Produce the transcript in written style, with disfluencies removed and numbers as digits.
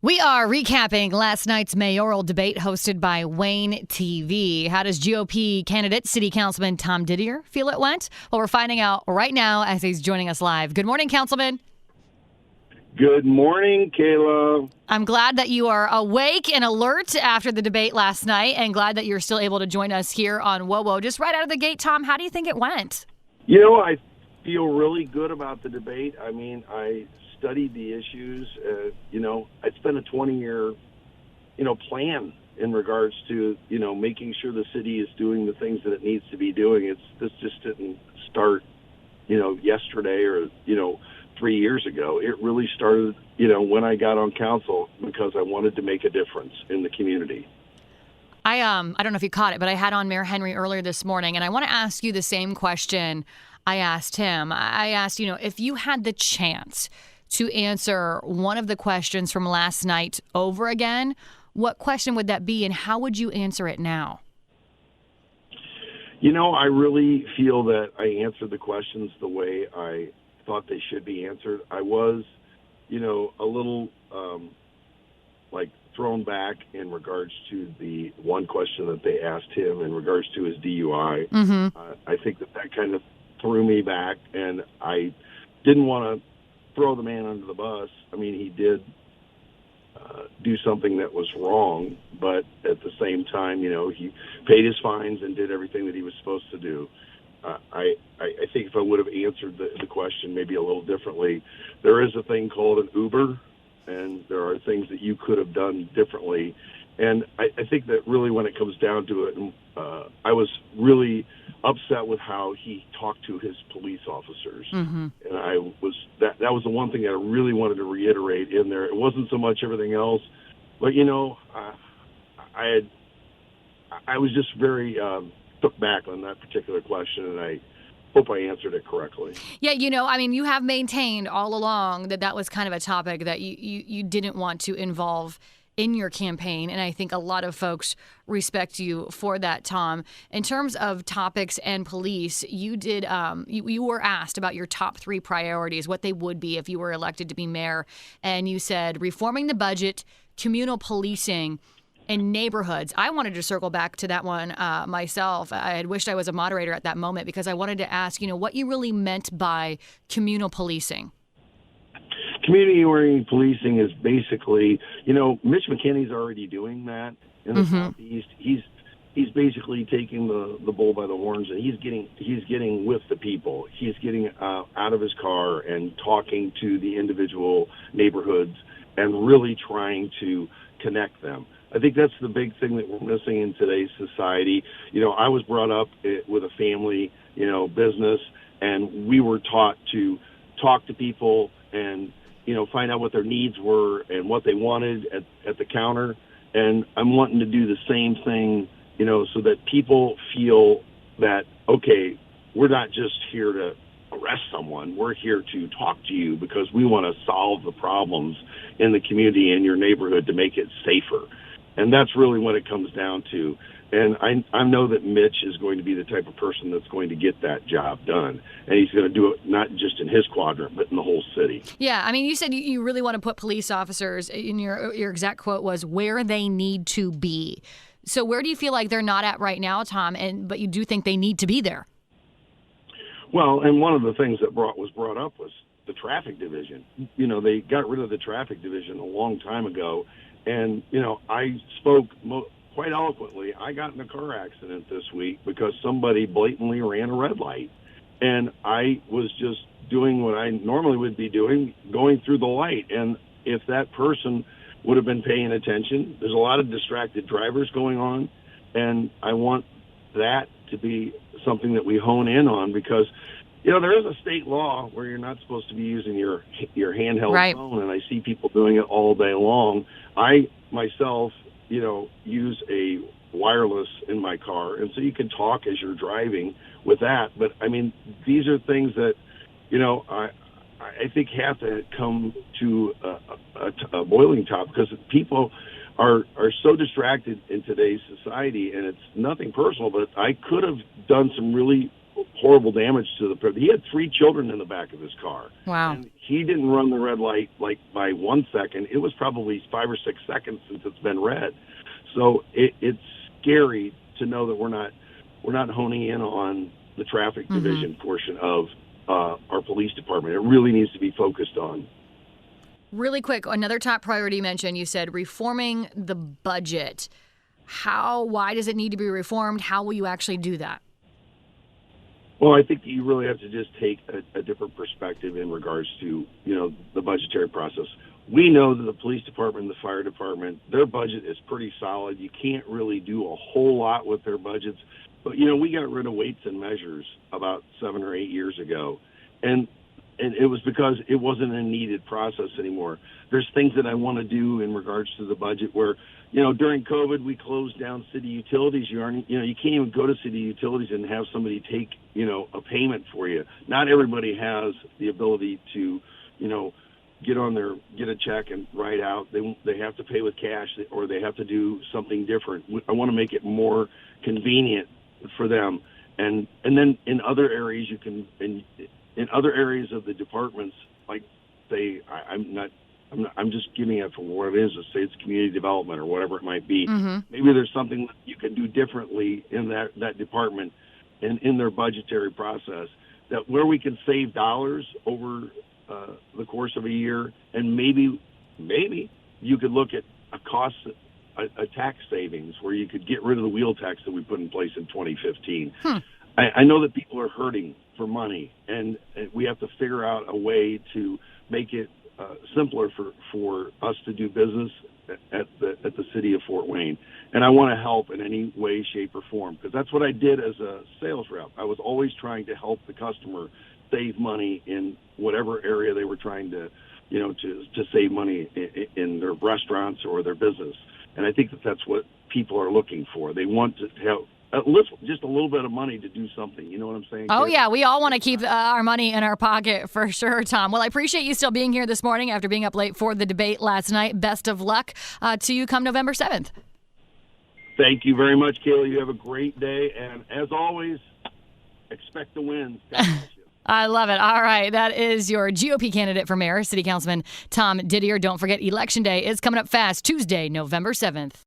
We are recapping last night's mayoral debate hosted by Wayne TV. How does GOP candidate, City Councilman Tom Didier feel it went? Well, we're finding out right now as he's joining us live. Good morning, Councilman. Good morning, Kayla. I'm glad that you are awake and alert after the debate last night, and glad that you're still able to join us here on WOWO. Just right out of the gate, Tom, how do you think it went? I feel really good about the debate. I studied the issues. It's been a 20-year, plan in regards to, making sure the city is doing the things that it needs to be doing. This just didn't start, yesterday or, 3 years ago. It really started, when I got on council because I wanted to make a difference in the community. I don't know if you caught it, but I had on Mayor Henry earlier this morning, and I want to ask you the same question I asked him. I asked, if you had the chance to answer one of the questions from last night over again, what question would that be, and how would you answer it now? I really feel that I answered the questions the way I thought they should be answered. I was, a little, thrown back in regards to the one question that they asked him in regards to his DUI. Mm-hmm. I think that kind of threw me back, and I didn't want to throw the man under the bus. He did do something that was wrong, but at the same time, he paid his fines and did everything that he was supposed to do. I think if I would have answered the question maybe a little differently, there is a thing called an Uber, and there are things that you could have done differently. And I think that really when it comes down to it, I was really upset with how he talked to his police officers. Mm-hmm. And that was the one thing that I really wanted to reiterate in there. It wasn't so much everything else, but I was just very took back on that particular question, and I hope I answered it correctly. Yeah, you have maintained all along that was kind of a topic that you didn't want to involve in your campaign, and I think a lot of folks respect you for that, Tom. In terms of topics and police, you did you were asked about your top 3 priorities, what they would be if you were elected to be mayor, and you said reforming the budget, communal policing, and neighborhoods. I wanted to circle back to that one myself. I had wished I was a moderator at that moment because I wanted to ask, what you really meant by communal policing. Community-oriented policing is basically, Mitch McKinney's already doing that in the Southeast. He's basically taking the bull by the horns, and he's getting with the people. He's getting out of his car and talking to the individual neighborhoods and really trying to connect them. I think that's the big thing that we're missing in today's society. I was brought up with a family, business, and we were taught to talk to people and, find out what their needs were and what they wanted at the counter. And I'm wanting to do the same thing, so that people feel that, okay, we're not just here to arrest someone. We're here to talk to you because we want to solve the problems in the community and your neighborhood to make it safer. And that's really what it comes down to. And I know that Mitch is going to be the type of person that's going to get that job done. And he's going to do it not just in his quadrant, but in the whole city. Yeah, you said you really want to put police officers, in your exact quote was, where they need to be. So where do you feel like they're not at right now, Tom, but you do think they need to be there? Well, and one of the things that was brought up was the traffic division. They got rid of the traffic division a long time ago. And, I spoke quite eloquently. I got in a car accident this week because somebody blatantly ran a red light. And I was just doing what I normally would be doing, going through the light. And if that person would have been paying attention, there's a lot of distracted drivers going on. And I want that to be something that we hone in on because, there is a state law where you're not supposed to be using your handheld phone, and I see people doing it all day long. I, myself, use a wireless in my car, and so you can talk as you're driving with that. But, these are things that, I think have to come to a boiling top because people are so distracted in today's society, and it's nothing personal, but I could have done some really horrible damage to the. He had 3 children in the back of his car. Wow. And he didn't run the red light like by 1 second. It was probably 5 or 6 seconds since it's been red. So it's scary to know that we're not honing in on the traffic division portion of our police department. It really needs to be focused on. Really quick, another top priority you mentioned, you said reforming the budget. Why does it need to be reformed? How will you actually do that? Well, I think you really have to just take a different perspective in regards to, the budgetary process. We know that the police department and the fire department, their budget is pretty solid. You can't really do a whole lot with their budgets. But, we got rid of weights and measures about 7 or 8 years ago. And it was because it wasn't a needed process anymore. There's things that I want to do in regards to the budget where, during COVID, we closed down city utilities. You can't even go to city utilities and have somebody take, a payment for you. Not everybody has the ability to, get a check and write out. They have to pay with cash, or they have to do something different. I want to make it more convenient for them. And then in other areas in other areas of the departments, like say, I'm just giving it for what it is. Let's say it's community development or whatever it might be. Maybe there's something that you can do differently in that department and in their budgetary process, that where we can save dollars over the course of a year, and maybe you could look at a tax savings where you could get rid of the wheel tax that we put in place in 2015. I know that people are hurting for money, and we have to figure out a way to make it simpler for us to do business at the city of Fort Wayne. And I want to help in any way, shape, or form, because that's what I did as a sales rep. I was always trying to help the customer save money in whatever area they were trying to save money in their restaurants or their business. And I think that's what people are looking for. They want to have just a little bit of money to do something. You know what I'm saying? Oh, yeah. We all want to keep our money in our pocket for sure, Tom. Well, I appreciate you still being here this morning after being up late for the debate last night. Best of luck to you come November 7th. Thank you very much, Kayla. You have a great day. And as always, expect the wins. God bless you. I love it. All right. That is your GOP candidate for mayor, City Councilman Tom Didier. Don't forget, Election Day is coming up fast, Tuesday, November 7th.